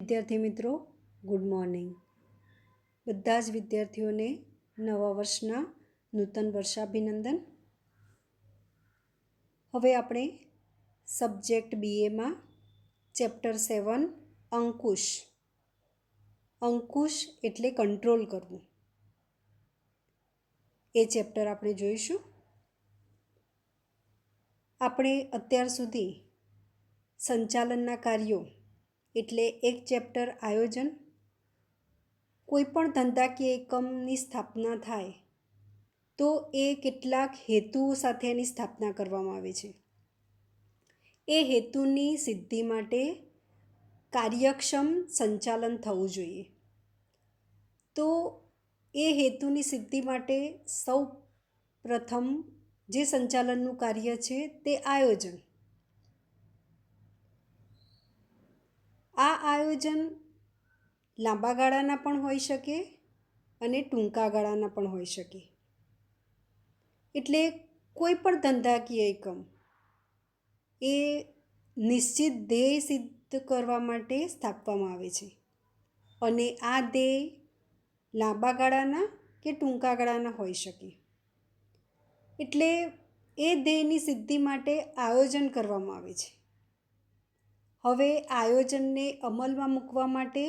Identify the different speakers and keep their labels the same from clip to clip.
Speaker 1: વિદ્યાર્થી મિત્રો, good morning. બધા જ વિદ્યાર્થીઓને નવા વર્ષના નૂતન વર્ષાભિનંદન. હવે આપણે સબ્જેક્ટ બીએમાં ચેપ્ટર 7 અંકુશ. અંકુશ એટલે કંટ્રોલ કરવું, એ ચેપ્ટર આપણે જોઈશું. આપણે અત્યાર સુધી સંચાલનના કાર્યો એટલે એક ચેપ્ટર આયોજન, કોઈ પણ ધંધાકીય એકમની સ્થાપના થાય તો એ કેટલાક હેતુઓ સાથે એની સ્થાપના કરવામાં આવે છે. એ હેતુની સિદ્ધિ માટે કાર્યક્ષમ સંચાલન થવું જોઈએ. તો એ હેતુની સિદ્ધિ માટે સૌ પ્રથમ જે સંચાલનનું કાર્ય છે તે આયોજન. આ આયોજન લાંબા ગાળાના પણ હોઈ શકે અને ટૂંકા ગાળાના પણ હોઈ શકે. એટલે કોઈ પણ ધંધાકીય એકમ એ નિશ્ચિત ધ્યેય સિદ્ધ કરવા માટે સ્થાપવામાં આવે છે અને આ ધ્યેય લાંબા ગાળાના કે ટૂંકા ગાળાના હોઈ શકે. એટલે એ ધ્યેયની સિદ્ધિ માટે આયોજન કરવામાં આવે છે. હવે આયોજનને અમલમાં મૂકવા માટે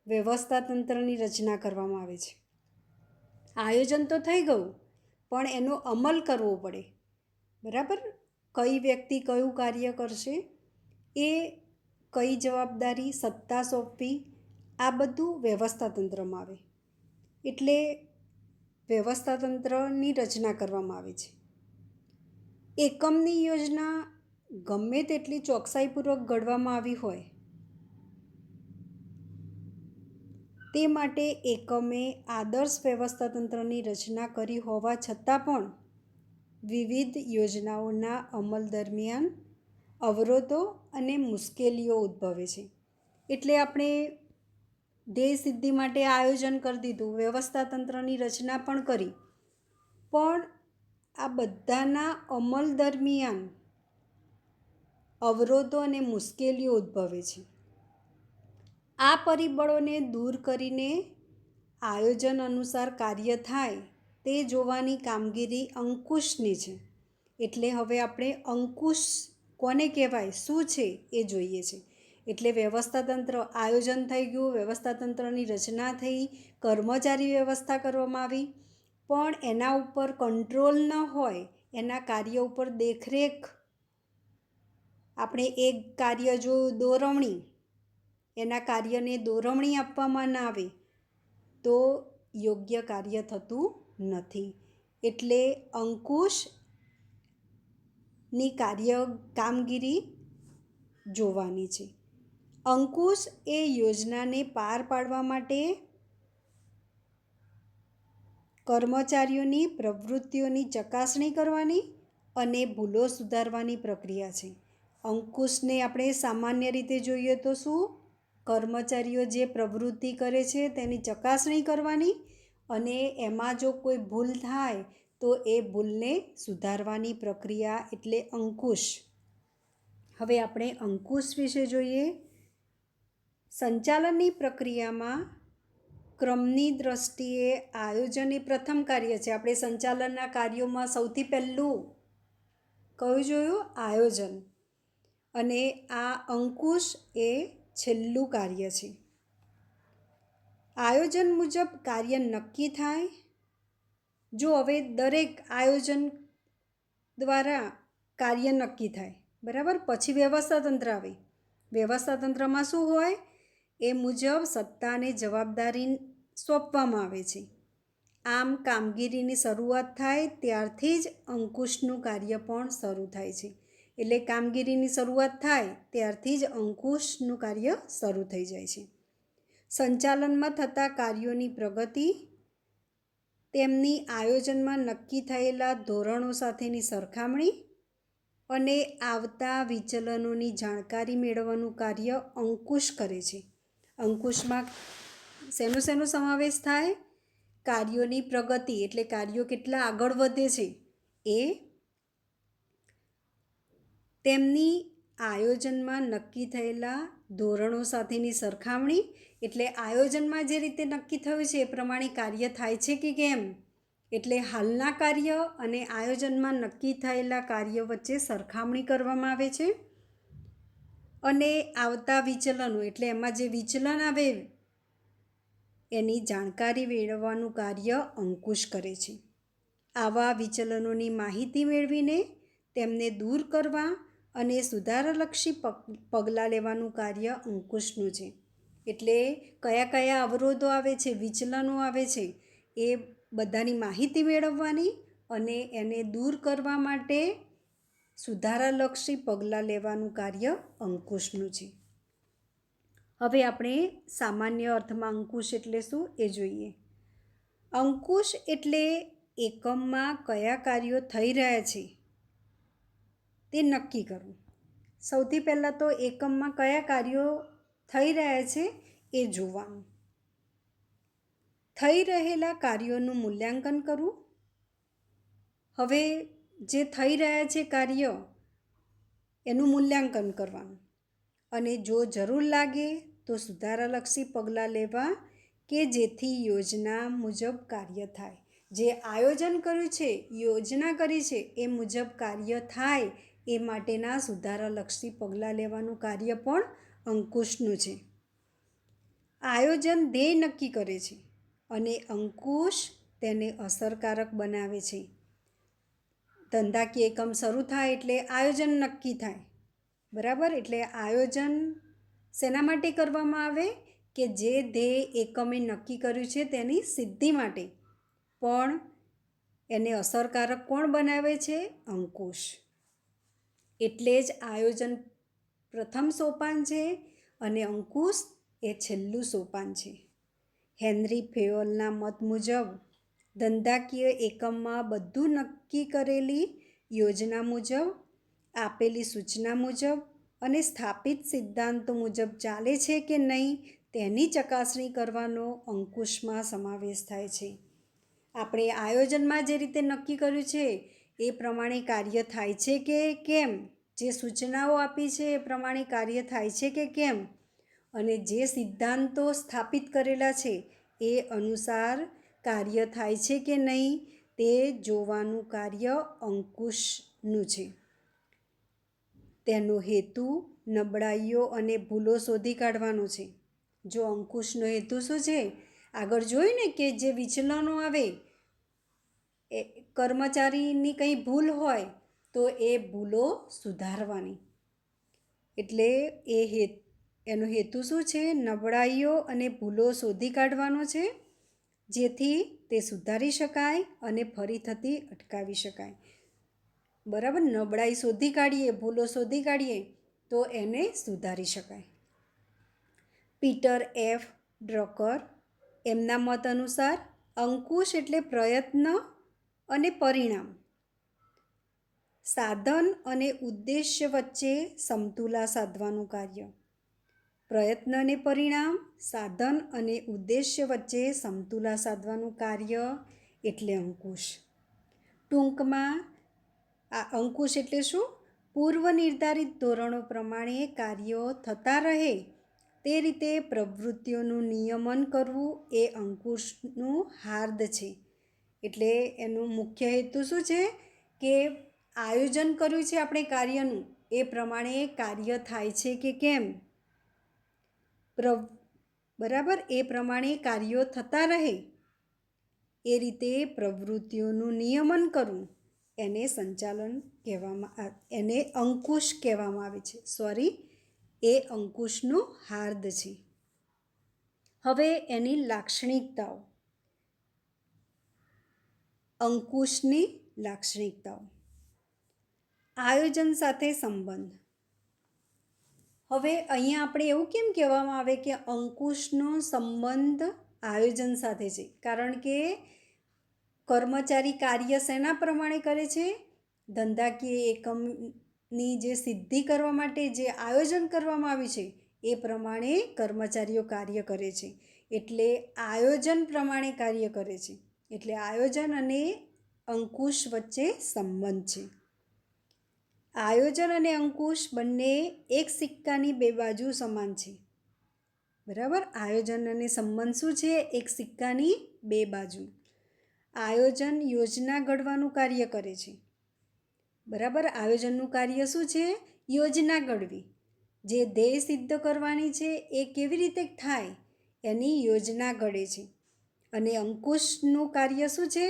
Speaker 1: વ્યવસ્થા તંત્રની રચના કરવામાં આવે છે. આયોજન તો થઈ ગયું, પણ એનો અમલ કરવો પડે. બરાબર? કઈ વ્યક્તિ કયું કાર્ય કરશે, એ કઈ જવાબદારી, સત્તા સોંપવી, આ બધું વ્યવસ્થા તંત્રમાં આવે. એટલે વ્યવસ્થા તંત્રની રચના કરવામાં આવે છે. એકમની યોજના ગમે તેટલી ચોકસાઈપૂર્વક ઘડવામાં આવી હોય, તે માટે એકમે આદર્શ વ્યવસ્થા તંત્રની રચના કરી હોવા છતાં પણ વિવિધ યોજનાઓના અમલ દરમિયાન અવરોધો અને મુશ્કેલીઓ ઉદ્ભવે છે. એટલે આપણે ધ્યેય સિદ્ધિ માટે આયોજન કરી દીધું, વ્યવસ્થા તંત્રની રચના પણ કરી, પણ આ બધાના અમલ દરમિયાન અવરોધો અને મુશ્કેલીઓ ઉદ્ભવે છે. આ પરિબળોને દૂર કરીને આયોજન અનુસાર કાર્ય થાય તે જોવાની કામગીરી અંકુશની છે. એટલે હવે આપણે અંકુશ કોને કહેવાય, શું છે એ જોઈએ છે. એટલે વ્યવસ્થા તંત્ર, આયોજન થઈ ગયું, વ્યવસ્થા તંત્રની રચના થઈ, કર્મચારી વ્યવસ્થા કરવામાં આવી, પણ એના ઉપર કંટ્રોલ ન હોય, એના કાર્ય ઉપર દેખરેખ, આપણે એક કાર્ય જો દોરવણી, એના કાર્યને દોરવણી આપવામાં ના આવે તો યોગ્ય કાર્ય થતું નથી. એટલે અંકુશની કામગીરી જોવાની છે. અંકુશ એ યોજનાને પાર પાડવા માટે કર્મચારીઓની પ્રવૃત્તિઓની ચકાસણી કરવાની અને ભૂલો સુધારવાની પ્રક્રિયા છે. અંકુશને આપણે સામાન્ય રીતે જોઈએ તો શું, કર્મચારીઓ જે પ્રવૃત્તિ કરે છે તેની ચકાસણી કરવાની અને એમાં જો કોઈ ભૂલ થાય તો એ ભૂલને સુધારવાની પ્રક્રિયા એટલે અંકુશ. હવે આપણે અંકુશ વિશે જોઈએ. સંચાલનની પ્રક્રિયામાં ક્રમની દ્રષ્ટિએ આયોજન એ પ્રથમ કાર્ય છે. આપણે સંચાલનના કાર્યોમાં સૌથી પહેલું કયું જોયું? આયોજન. અને આ અંકુશ એ છેલ્લું કાર્ય છે. આયોજન મુજબ કાર્ય નક્કી થાય. જો હવે દરેક આયોજન દ્વારા કાર્ય નક્કી થાય, બરાબર, પછી વ્યવસ્થા તંત્ર આવે. વ્યવસ્થા તંત્રમાં શું હોય? એ મુજબ સત્તા અને જવાબદારી સોંપવામાં આવે છે. આમ કામગીરીની શરૂઆત થાય ત્યારથી જ અંકુશનું કાર્ય પણ શરૂ થાય છે. એટલે કામગીરીની શરૂઆત થાય ત્યારથી જ અંકુશનું કાર્ય શરૂ થઈ જાય છે. સંચાલનમાં થતા કાર્યોની પ્રગતિ, તેમની આયોજનમાં નક્કી થયેલા ધોરણો સાથેની સરખામણી અને આવતા વિચલનોની જાણકારી મેળવવાનું કાર્ય અંકુશ કરે છે. અંકુશમાં શેનો સમાવેશ થાય? કાર્યોની પ્રગતિ, એટલે કાર્યો કેટલા આગળ વધે છે એ, તેમની આયોજનમાં નક્કી થયેલા ધોરણો સાથેની સરખામણી, એટલે આયોજનમાં જે રીતે નક્કી થયું છે એ પ્રમાણે કાર્ય થાય છે કે કેમ, એટલે હાલના કાર્ય અને આયોજનમાં નક્કી થયેલા કાર્ય વચ્ચે સરખામણી કરવામાં આવે છે. અને આવતા વિચલનો, એટલે એમાં જે વિચલન આવે એની જાણકારી મેળવવાનું કાર્ય અંકુશ કરે છે. આવા વિચલનોની માહિતી મેળવીને તેમને દૂર કરવા અને સુધારાલક્ષી પગલાં લેવાનું કાર્ય અંકુશનું છે. એટલે કયા કયા અવરોધો આવે છે, વિચલનો આવે છે, એ બધાની માહિતી મેળવવાની અને એને દૂર કરવા માટે સુધારાલક્ષી પગલાં લેવાનું કાર્ય અંકુશનું છે. હવે આપણે સામાન્ય અર્થમાં અંકુશ એટલે શું એ જોઈએ. અંકુશ એટલે એકમમાં કયા કાર્યો થઈ રહ્યા છે તે નક્કી કરવું. સૌથી પહેલાં તો એકમમાં કયા કાર્યો થઈ રહ્યા છે એ જોવાનું. થઈ રહેલા કાર્યોનું મૂલ્યાંકન કરવું. હવે જે થઈ રહ્યા છે કાર્ય એનું મૂલ્યાંકન કરવાનું અને જો જરૂર લાગે તો સુધારાલક્ષી પગલાં લેવા કે જેથી યોજના મુજબ કાર્ય થાય. જે આયોજન કર્યું છે, યોજના કરી છે એ મુજબ કાર્ય થાય એ માટેના સુધારાલક્ષી પગલાં લેવાનું કાર્ય પણ અંકુશનું છે. આયોજન ધ્યેય નક્કી કરે છે અને અંકુશ તેને અસરકારક બનાવે છે. ધંધાકીય એકમ શરૂ થાય એટલે આયોજન નક્કી થાય, બરાબર. એટલે આયોજન શેના માટે કરવામાં આવે કે જે ધ્યેય એકમે નક્કી કર્યું છે તેની સિદ્ધિ માટે, પણ એને અસરકારક કોણ બનાવે છે? અંકુશ. એટલે જ આયોજન પ્રથમ સોપાન છે અને અંકુશ એ છેલ્લું સોપાન છે. હેનરી ફેયોલના મત મુજબ ધંધાકીય એકમમાં બધું નક્કી કરેલી યોજના મુજબ, આપેલી સૂચના મુજબ અને સ્થાપિત સિદ્ધાંતો મુજબ ચાલે છે કે નહીં તેની ચકાસણી કરવાનો અંકુશમાં સમાવેશ થાય છે. આપણે આયોજનમાં જે રીતે નક્કી કર્યું છે એ પ્રમાણે કાર્ય થાય છે કે કેમ, જે સૂચનાઓ આપી છે એ પ્રમાણે કાર્ય થાય છે કે કેમ, અને જે સિદ્ધાંતો સ્થાપિત કરેલા છે એ અનુસાર કાર્ય થાય છે કે નહીં તે જોવાનું કાર્ય અંકુશનું છે. તેનો હેતુ નબળાઈઓ અને ભૂલો શોધી કાઢવાનો છે. જો અંકુશનો હેતુ શું છે? આગળ જોયું ને કે જે વિચલનો આવે, એ કર્મચારીની કંઈ ભૂલ હોય તો એ ભૂલો સુધારવાની. એટલે એનો હેતુ શું છે? નબળાઈઓ અને ભૂલો શોધી કાઢવાનો છે, જેથી તે સુધારી શકાય અને ફરી થતી અટકાવી શકાય. બરાબર. નબળાઈ શોધી કાઢીએ, ભૂલો શોધી કાઢીએ તો એને સુધારી શકાય. પીટર એફ ડ્રકર એમના મત અનુસાર અંકુશ એટલે પ્રયત્ન અને પરિણામ, સાધન અને ઉદ્દેશ્ય વચ્ચે સમતુલા સાધવાનું કાર્ય. પ્રયત્ન અને પરિણામ, સાધન અને ઉદ્દેશ્ય વચ્ચે સમતુલા સાધવાનું કાર્ય એટલે અંકુશ. ટૂંકમાં આ અંકુશ એટલે શું? પૂર્વ નિર્ધારિત ધોરણો પ્રમાણે કાર્યો થતા રહે તે રીતે પ્રવૃત્તિઓનું નિયમન કરવું એ અંકુશનું હાર્દ છે. એટલે એનું મુખ્ય હેતુ શું છે કે આયોજન કર્યું છે આપણે કાર્યનું એ પ્રમાણે કાર્ય થાય છે કે કેમ, બરાબર, એ પ્રમાણે કાર્યો થતા રહે એ રીતે પ્રવૃત્તિઓનું નિયમન કરવું એને સંચાલન કહેવામાં, એને અંકુશ કહેવામાં આવે છે. એ અંકુશનું હાર્દ છે. હવે એની લાક્ષણિકતાઓ. અંકુશની લાક્ષણિકતાઓ. આયોજન સાથે સંબંધ. હવે અહીંયા આપણે એવું કેમ કહેવામાં આવે કે અંકુશનો સંબંધ આયોજન સાથે છે? કારણ કે કર્મચારી કાર્ય શેના પ્રમાણે કરે છે? ધંધાકીય એકમની જે સિદ્ધિ કરવા માટે જે આયોજન કરવામાં આવ્યું છે એ પ્રમાણે કર્મચારીઓ કાર્ય કરે છે. એટલે આયોજન પ્રમાણે કાર્ય કરે છે. એટલે આયોજન અને અંકુશ વચ્ચે સંબંધ છે. આયોજન અને અંકુશ બંને એક સિક્કાની બે બાજુ સમાન છે. બરાબર, આયોજન અને સંબંધ શું છે? એક સિક્કાની બે બાજુ. આયોજન યોજના ઘડવાનું કાર્ય કરે છે. બરાબર, આયોજનનું કાર્ય શું છે? યોજના ઘડવી. જે ધ્યેય સિદ્ધ કરવાની છે એ કેવી રીતે થાય એની યોજના ઘડે છે. અને અંકુશનું કાર્ય શું છે?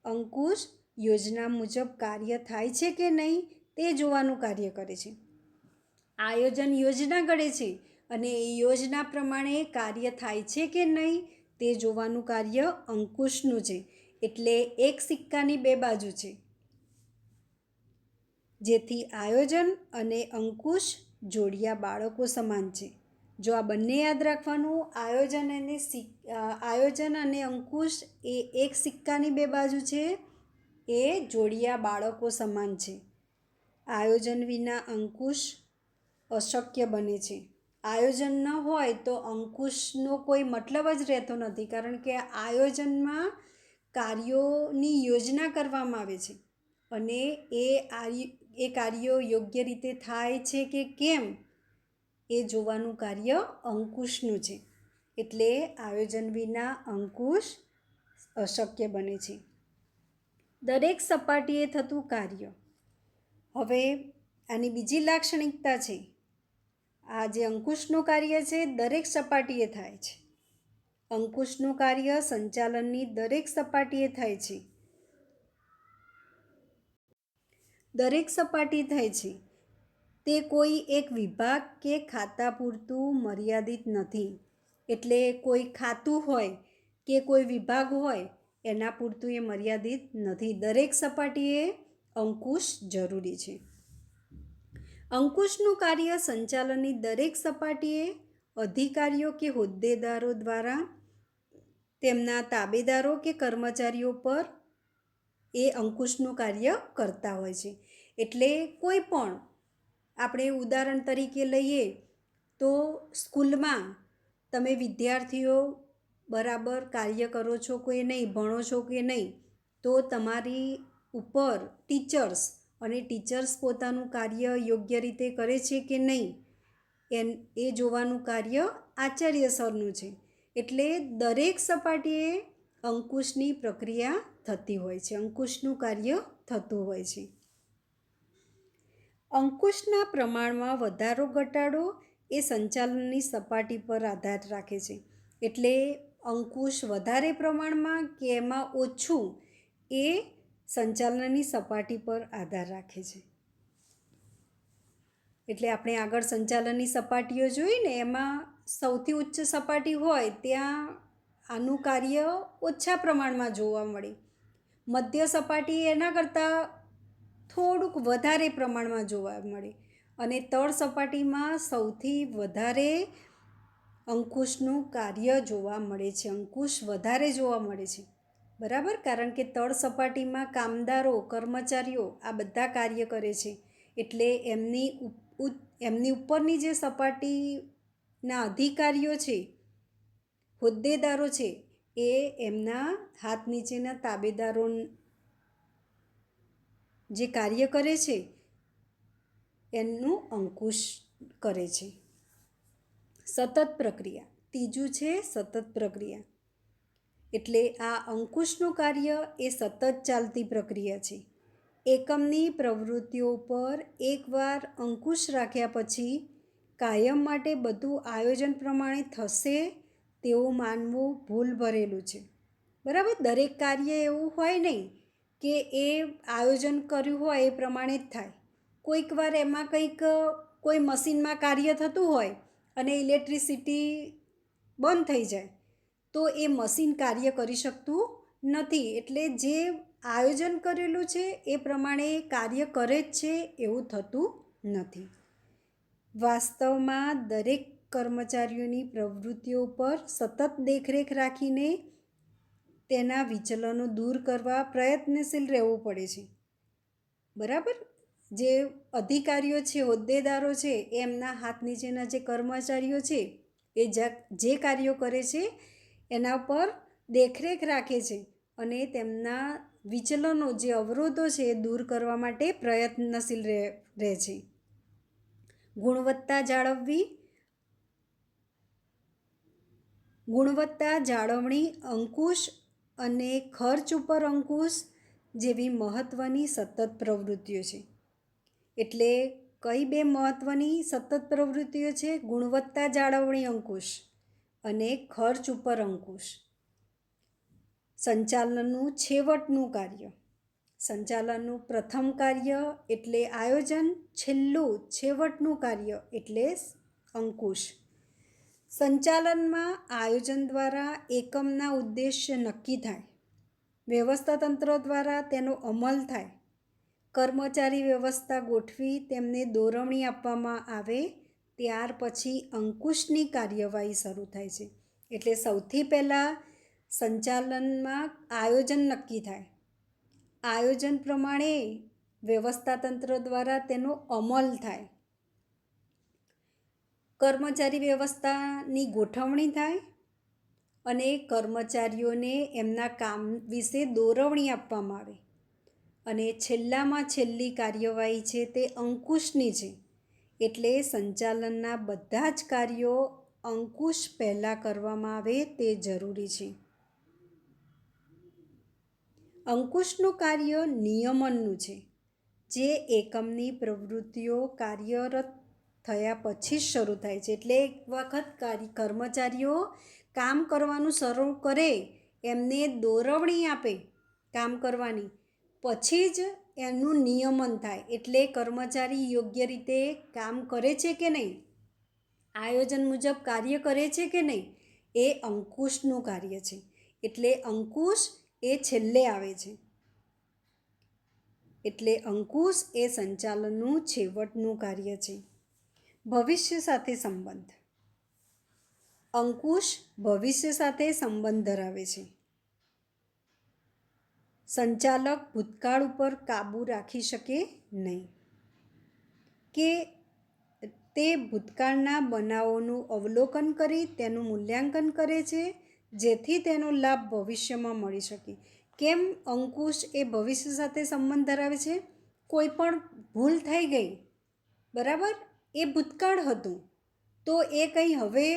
Speaker 1: અંકુશ યોજના મુજબ કાર્ય થાય છે કે નહીં તે જોવાનું કાર્ય કરે છે. આયોજન યોજના ઘડે છે અને એ યોજના પ્રમાણે કાર્ય થાય છે કે નહીં તે જોવાનું કાર્ય અંકુશનું છે. એટલે એક સિક્કાની બે બાજુ છે. જેથી આયોજન અને અંકુશ જોડિયા બાળકો સમાન છે. જો આ બંને યાદ રાખવાનું, આયોજન અને અંકુશ એ એક સિક્કાની બે બાજુ છે, એ જોડિયા બાળકો સમાન છે. આયોજન વિના અંકુશ અશક્ય બને છે. આયોજન ન હોય તો અંકુશનો કોઈ મતલબ જ રહેતો નથી, કારણ કે આયોજનમાં કાર્યોની યોજના કરવામાં આવે છે અને એ કાર્યો યોગ્ય રીતે થાય છે કે કેમ એ જોવાનું કાર્ય અંકુશનું છે. એટલે આયોજન વિના અંકુશ અશક્ય બને છે. દરેક સપાટીએ થતું કાર્ય. હવે આની બીજી લાક્ષણિકતા છે. આ જે અંકુશનું કાર્ય છે દરેક સપાટીએ થાય છે. અંકુશનું કાર્ય સંચાલનની દરેક સપાટીએ થાય છે. દરેક સપાટી થાય છે. તે કોઈ એક વિભાગ કે ખાતા પૂરતું મર્યાદિત નથી. એટલે કોઈ ખાતું હોય કે કોઈ વિભાગ હોય એના પૂરતું એ મર્યાદિત નથી. દરેક સપાટીએ અંકુશ જરૂરી છે. અંકુશનું કાર્ય સંચાલનની દરેક સપાટીએ અધિકારીઓ કે હોદ્દેદારો દ્વારા તેમના તાબેદારો કે કર્મચારીઓ પર એ અંકુશનું કાર્ય કરતા હોય છે. એટલે કોઈ પણ આપણે ઉદાહરણ તરીકે લઈએ તો સ્કૂલમાં તમે વિદ્યાર્થીઓ બરાબર કાર્ય કરો છો કે નહીં, ભણો છો કે નહીં, તો તમારી ઉપર ટીચર્સ પોતાનું કાર્ય યોગ્ય રીતે કરે છે કે નહીં એ જોવાનું કાર્ય આચાર્ય સરનું છે. એટલે દરેક સપાટીએ અંકુશની પ્રક્રિયા થતી હોય છે, અંકુશનું કાર્ય થતું હોય છે. અંકુશના પ્રમાણમાં વધારો ઘટાડો એ સંચાલનની સપાટી પર આધાર રાખે છે. એટલે અંકુશ વધારે પ્રમાણમાં કે એમાં ઓછું એ સંચાલનની સપાટી પર આધાર રાખે છે. એટલે આપણે આગળ સંચાલનની સપાટીઓ જોઈ ને, એમાં સૌથી ઉચ્ચ સપાટી હોય ત્યાં આનું કાર્ય ઓછા પ્રમાણમાં જોવા મળે. મધ્ય સપાટી એના કરતાં થોડુંક વધારે પ્રમાણમાં જોવા મળે અને તળ સપાટીમાં સૌથી વધારે અંકુશનું કાર્ય જોવા મળે છે. અંકુશ વધારે જોવા મળે છે. બરાબર, કારણ કે તળ સપાટીમાં કામદારો, કર્મચારીઓ આ બધા કાર્ય કરે છે. એટલે એમની ઉપરની જે સપાટીના અધિકારીઓ છે, હોદ્દેદારો છે, એ એમના હાથ નીચેના તાબેદારો જે કાર્ય કરે છે એનું અંકુશ કરે છે. સતત પ્રક્રિયા. ત્રીજું છે સતત પ્રક્રિયા. એટલે આ અંકુશનું કાર્ય એ સતત ચાલતી પ્રક્રિયા છે. એકમની પ્રવૃત્તિઓ પર એકવાર અંકુશ રાખ્યા પછી કાયમ માટે બધું આયોજન પ્રમાણે થશે તેવું માનવું ભૂલ ભરેલું છે. બરાબર, દરેક કાર્ય એવું હોય નહીં કે એ આયોજન કર્યું હોય એ પ્રમાણે જ થાય. કોઈક વાર એમાં કોઈ મશીનમાં કાર્ય થતું હોય અને ઇલેક્ટ્રિસિટી બંધ થઈ જાય તો એ મશીન કાર્ય કરી શકતું નથી. એટલે જે આયોજન કરેલું છે એ પ્રમાણે કાર્ય કરે જ છે એવું થતું નથી. વાસ્તવમાં દરેક કર્મચારીઓની પ્રવૃત્તિઓ પર સતત દેખરેખ રાખીને તેના વિચલનો દૂર કરવા પ્રયત્નશીલ રહેવું પડે છે. બરાબર, જે અધિકારીઓ છે, હોદ્દેદારો છે, એમના હાથ નીચેના જે કર્મચારીઓ છે એ જે કાર્યો કરે છે એના પર દેખરેખ રાખે છે અને તેમના વિચલનો જે અવરોધો છે એ દૂર કરવા માટે પ્રયત્નશીલ રહે છે. ગુણવત્તા જાળવણી, અંકુશ અને ખર્ચ ઉપર અંકુશ જેવી મહત્ત્વની સતત પ્રવૃત્તિઓ છે. એટલે કઈ બે મહત્ત્વની સતત પ્રવૃત્તિઓ છે? ગુણવત્તા જાળવણી અંકુશ અને ખર્ચ ઉપર અંકુશ. સંચાલનનું છેવટનું કાર્ય. સંચાલનનું પ્રથમ કાર્ય એટલે આયોજન, છેવટનું કાર્ય એટલે અંકુશ. સંચાલનમાં આયોજન દ્વારા એકમના ઉદ્દેશ્ય નક્કી થાય, વ્યવસ્થાતંત્ર દ્વારા તેનો અમલ થાય, કર્મચારી વ્યવસ્થા ગોઠવી તેમને દોરવણી આપવામાં આવે, ત્યાર પછી અંકુશની કાર્યવાહી શરૂ થાય છે. એટલે સૌથી પહેલાં સંચાલનમાં આયોજન નક્કી થાય, આયોજન પ્રમાણે વ્યવસ્થાતંત્ર દ્વારા તેનો અમલ થાય, કર્મચારી વ્યવસ્થાની ગોઠવણી થાય અને કર્મચારીઓને એમના કામ વિશે દોરવણી આપવામાં આવે અને છેલ્લામાં છેલ્લી કાર્યવાહી છે તે અંકુશની છે. એટલે સંચાલનના બધા જ કાર્યો અંકુશ પહેલાં કરવામાં આવે તે જરૂરી છે. અંકુશનું કાર્ય નિયમનનું છે, જે એકમની પ્રવૃત્તિઓ કાર્યરત થયા પછી જ શરૂ થાય છે. એટલે એક વખત કર્મચારીઓ કામ કરવાનું શરૂ કરે, એમને દોરવણી આપે કામ કરવાની, પછી જ એનું નિયમન થાય. એટલે કર્મચારી યોગ્ય રીતે કામ કરે છે કે નહીં, આયોજન મુજબ કાર્ય કરે છે કે નહીં, એ અંકુશનું કાર્ય છે. એટલે અંકુશ એ છેલ્લે આવે છે. એટલે અંકુશ એ સંચાલનનું છેવટનું કાર્ય છે. ભવિષ્ય સાથે સંબંધ. અંકુશ ભવિષ્ય સાથે સંબંધ ધરાવે છે. સંચાલક ભૂતકાળ ઉપર કાબૂ રાખી શકે નહીં કે તે ભૂતકાળના બનાવોનું અવલોકન કરી તેનું મૂલ્યાંકન કરે છે, જેથી તેનો લાભ ભવિષ્યમાં મળી શકે. કેમ અંકુશ એ ભવિષ્ય સાથે સંબંધ ધરાવે છે? કોઈ પણ ભૂલ થઈ ગઈ, બરાબર, એ ભૂતકાળ હતું, તો એ કંઈ હવે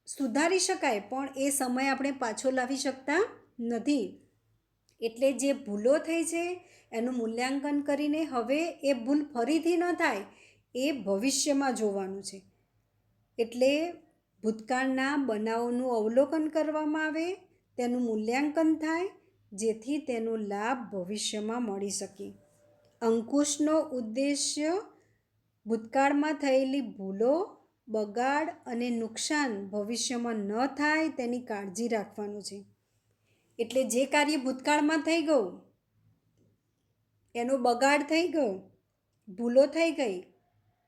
Speaker 1: સુધારી શકાય, પણ એ સમય આપણે પાછો લાવી શકતા નથી. એટલે જે ભૂલો થઈ છે એનું મૂલ્યાંકન કરીને હવે એ ભૂલ ફરીથી ન થાય એ ભવિષ્યમાં જોવાનું છે. એટલે ભૂતકાળના બનાવોનું અવલોકન કરવામાં આવે, તેનું મૂલ્યાંકન થાય, જેથી તેનો લાભ ભવિષ્યમાં મળી શકે. અંકુશનો ઉદ્દેશ્ય ભૂતકાળમાં થયેલી ભૂલો, બગાડ અને નુકસાન ભવિષ્યમાં ન થાય તેની કાળજી રાખવાનું છે. એટલે જે કાર્ય ભૂતકાળમાં થઈ ગયું, એનો બગાડ થઈ ગયો, ભૂલો થઈ ગઈ,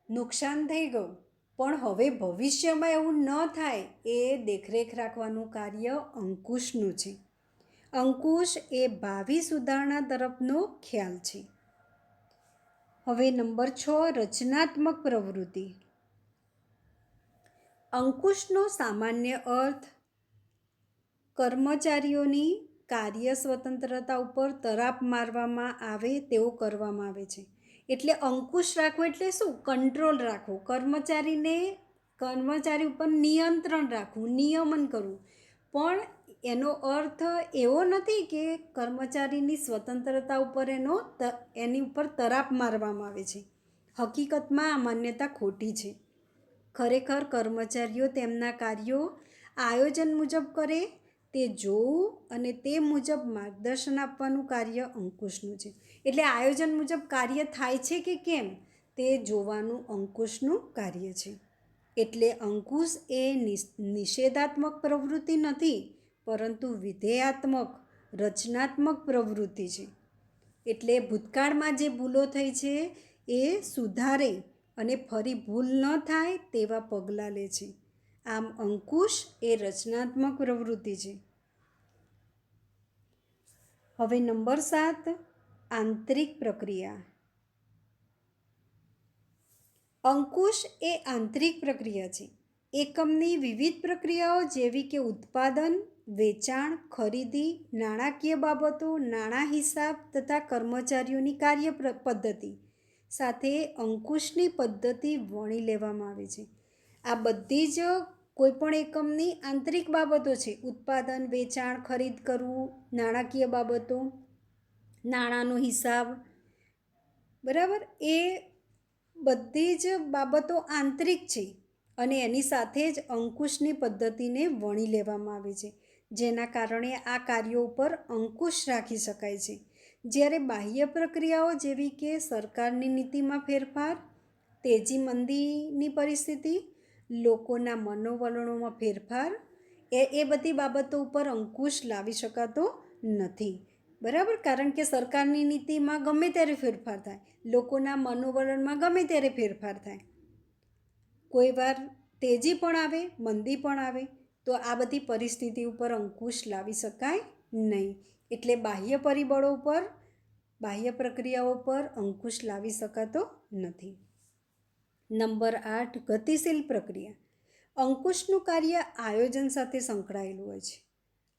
Speaker 1: નુકસાન થઈ ગયું, પણ હવે ભવિષ્યમાં એવું ન થાય એ દેખરેખ રાખવાનું કાર્ય અંકુશનું છે. અંકુશ એ ભાવિ સુધારણા તરફનો ખ્યાલ છે. હવે નંબર 6, રચનાત્મક પ્રવૃત્તિ. અંકુશનો સામાન્ય અર્થ કર્મચારીઓની કાર્ય સ્વતંત્રતા ઉપર તરાપ મારવામાં આવે તેવો કરવામાં આવે છે. એટલે અંકુશ રાખવો એટલે શું? કંટ્રોલ રાખવો, કર્મચારી ઉપર નિયંત્રણ રાખવું, નિયમન કરવું. પણ એનો અર્થ એવો નથી કે કર્મચારીની સ્વતંત્રતા ઉપર એની ઉપર તરાપ મારવામાં આવે છે. હકીકતમાં આ માન્યતા ખોટી છે. ખરેખર કર્મચારીઓ તેમના કાર્યો આયોજન મુજબ કરે તે જોવું અને તે મુજબ માર્ગદર્શન આપવાનું કાર્ય અંકુશનું છે. એટલે આયોજન મુજબ કાર્ય થાય છે કે કેમ તે જોવાનું અંકુશનું કાર્ય છે. એટલે અંકુશ એ નિષેધાત્મક પ્રવૃત્તિ નથી, પરંતુ વિધેયાત્મક, રચનાત્મક પ્રવૃત્તિ છે. એટલે ભૂતકાળમાં જે ભૂલો થઈ છે એ સુધારે અને ફરી ભૂલ ન થાય તેવા પગલાં લે છે. આમ અંકુશ એ રચનાત્મક પ્રવૃત્તિ છે. હવે નંબર 7, આંતરિક પ્રક્રિયા. અંકુશ એ આંતરિક પ્રક્રિયા છે. એકમની વિવિધ પ્રક્રિયાઓ જેવી કે ઉત્પાદન, વેચાણ, ખરીદી, નાણાકીય બાબતો, નાણાં હિસાબ તથા કર્મચારીઓની કાર્ય પદ્ધતિ સાથે અંકુશની પદ્ધતિ વણી લેવામાં આવે છે. આ બધી જ કોઈપણ એકમની આંતરિક બાબતો છે. ઉત્પાદન, વેચાણ, ખરીદ કરવું, નાણાકીય બાબતો, નાણાંનો હિસાબ, બરાબર, એ બધી જ બાબતો આંતરિક છે અને એની સાથે જ અંકુશની પદ્ધતિને વણી લેવામાં આવે છે, જેના કારણે આ કાર્યો ઉપર અંકુશ રાખી શકાય છે. જ્યારે બાહ્ય પ્રક્રિયાઓ જેવી કે સરકારની નીતિમાં ફેરફાર, તેજી મંદીની પરિસ્થિતિ, લોકોના મનોવલણોમાં ફેરફાર, એ બધી બાબતો ઉપર અંકુશ લાવી શકાતો નથી. બરાબર, કારણ કે સરકારની નીતિમાં ગમે ત્યારે ફેરફાર થાય, લોકોના મનોવલણમાં ગમે ત્યારે ફેરફાર થાય, કોઈ વાર તેજી પણ આવે, મંદી પણ આવે, તો આ બધી પરિસ્થિતિ ઉપર અંકુશ લાવી શકાય નહીં. એટલે બાહ્ય પરિબળો પર, બાહ્ય પ્રક્રિયાઓ પર અંકુશ લાવી શકાતો નથી. નંબર 8, ગતિશીલ પ્રક્રિયા. અંકુશનું કાર્ય આયોજન સાથે સંકળાયેલું હોય છે.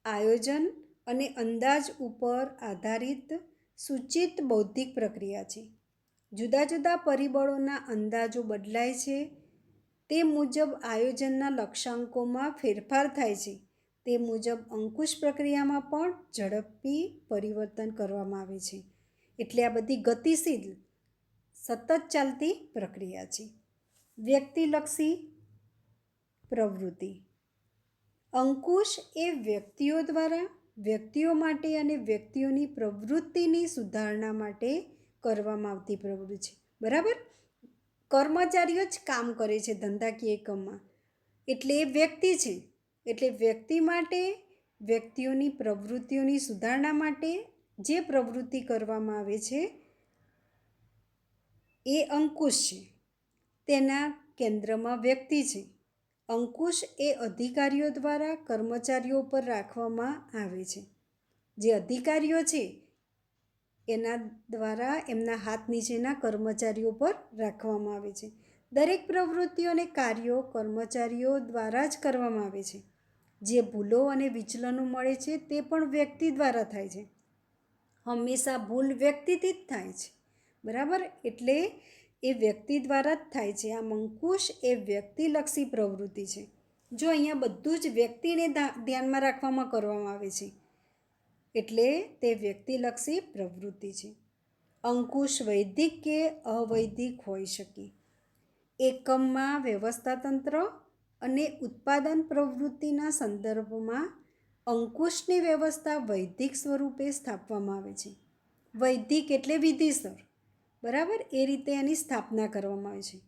Speaker 1: આયોજન અને અંદાજ ઉપર આધારિત સૂચિત બૌદ્ધિક પ્રક્રિયા છે. જુદા જુદા પરિબળોના અંદાજો બદલાય છે, તે મુજબ આયોજનના લક્ષ્યાંકોમાં ફેરફાર થાય છે. તે મુજબ અંકુશ પ્રક્રિયામાં પણ ઝડપી પરિવર્તન કરવામાં આવે છે. એટલે આ બધી ગતિશીલ, સતત ચાલતી પ્રક્રિયા છે. વ્યક્તિલક્ષી પ્રવૃત્તિ. અંકુશ એ વ્યક્તિઓ દ્વારા, વ્યક્તિઓ માટે અને વ્યક્તિઓની પ્રવૃત્તિની સુધારણા માટે કરવામાં આવતી પ્રવૃત્તિ છે. બરાબર, કર્મચારીઓ જ કામ કરે છે ધંધાકીય એકમમાં, એટલે એ વ્યક્તિ છે. એટલે વ્યક્તિ માટે, વ્યક્તિઓની પ્રવૃત્તિઓની સુધારણા માટે જે પ્રવૃત્તિ કરવામાં આવે છે એ અંકુશ છે. તેના કેન્દ્રમાં વ્યક્તિ છે. અંકુશ એ અધિકારીઓ દ્વારા કર્મચારીઓ પર રાખવામાં આવે છે. જે અધિકારીઓ છે એના દ્વારા એમના હાથ નીચેના કર્મચારીઓ પર રાખવામાં આવે છે. દરેક પ્રવૃત્તિઓ અને કાર્યો કર્મચારીઓ દ્વારા જ કરવામાં આવે છે. જે ભૂલો અને વિચલનો મળે છે તે પણ વ્યક્તિ દ્વારા થાય છે. હંમેશા ભૂલ વ્યક્તિથી જ થાય છે. બરાબર, એટલે એ વ્યક્તિ દ્વારા જ થાય છે. આ અંકુશ એ વ્યક્તિલક્ષી પ્રવૃત્તિ છે. જો અહીંયા બધું જ વ્યક્તિને ધ્યાનમાં રાખવામાં કરવામાં આવે છે, એટલે તે વ્યક્તિલક્ષી પ્રવૃત્તિ છે. અંકુશ વૈધિક કે અવૈધિક હોઈ શકે. એકમમાં વ્યવસ્થાતંત્ર અને ઉત્પાદન પ્રવૃત્તિના સંદર્ભમાં અંકુશની વ્યવસ્થા વૈધિક સ્વરૂપે સ્થાપવામાં આવે છે. વૈધિક એટલે વિધિસર, બરાબર, એ રીતે એની સ્થાપના કરવામાં આવે છે.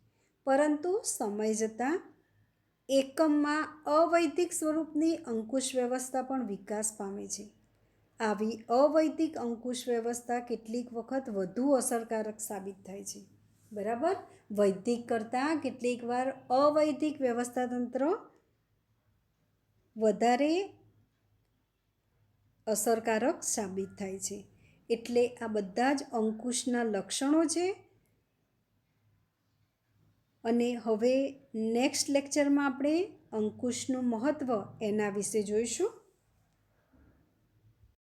Speaker 1: પરંતુ સમય જતાં એકમમાં અવૈધિક સ્વરૂપની અંકુશ વ્યવસ્થા પણ વિકાસ પામે છે. આવી અવૈધિક અંકુશ વ્યવસ્થા કેટલીક વખત વધુ અસરકારક સાબિત થાય છે. બરાબર, વૈધિક કરતાં કેટલીક વાર અવૈધિક વ્યવસ્થાતંત્ર વધારે અસરકારક સાબિત થાય છે. એટલે આ બધા જ અંકુશના લક્ષણો છે. અને હવે નેક્સ્ટ લેક્ચરમાં આપણે અંકુશનું મહત્ત્વ એના વિશે જોઈશું.